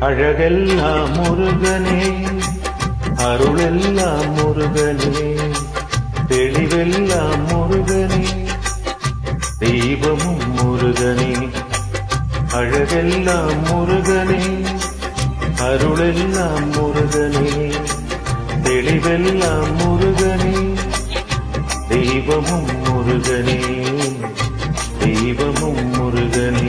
அழகெல்லாம் முருகனே, அருளெல்லாம் முருகனே, தெளிவெல்லாம் முருகனே, தெய்வமும் முருகனே. அழகெல்லாம் முருகனே, அருளெல்லாம் முருகனே, தெளிவெல்லாம் முருகனே, தெய்வமும் முருகனே, தெய்வமும் முருகனே.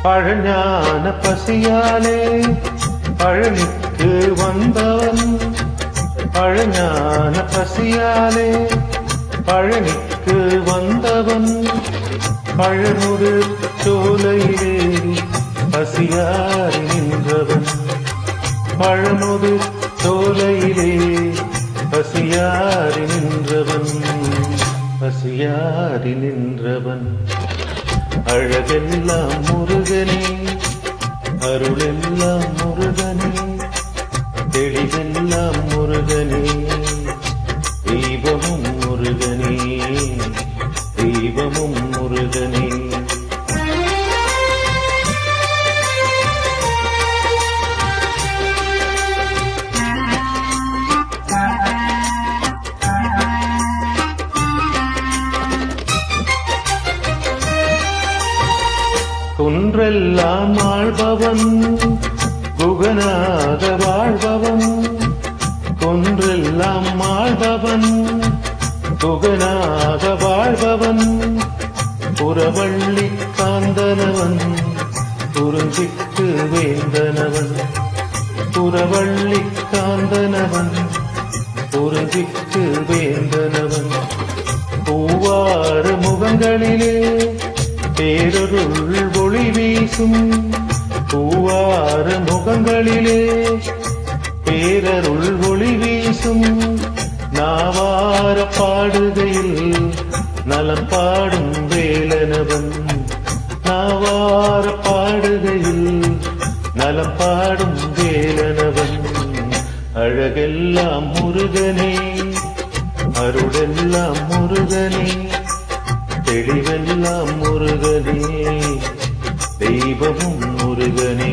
பழஞான பசியாலே பழனிக்கு வந்தவன், பழஞான பசியாலே பழனிக்கு வந்தவன், பழமுது சோலையிலே பசியாரி நின்றவன், பழமுது சோலையிலே பசியாரி நின்றவன், பசியாரி நின்றவன். அழகெல்லாம் முருகனே, அருளெல்லாம் முருகனே, தெளிவெல்லாம் முருகனே, தெய்வமும் முருகனே, தெய்வமும் முருகனே. குன்றெல்லாம் ஆள்பவன், குகனாக வாழ்பவன், குன்றெல்லாம் ஆள்பவன், குகனாக வாழ்பவன், புறவள்ளி காந்தனவன், குறிஞ்சிக்கு வேந்தனவன், புறவள்ளி காந்தனவன், குறிஞ்சிக்கு வேந்தனவன். பூவார முகங்களிலே பேரருள் ஒளி வீசும், பூவார முகங்களிலே பேரருள் ஒளி வீசும், நாவார பாடுகையில் நலம் பாடும் வேலனவன், நாவார பாடுகையில் நலம் பாடும் வேலனவன். அழகெல்லாம் முருகனே, அருளெல்லாம் முருகனே, தெளிவெல்லாம் முருகனே, தெய்வமும் முருகனே.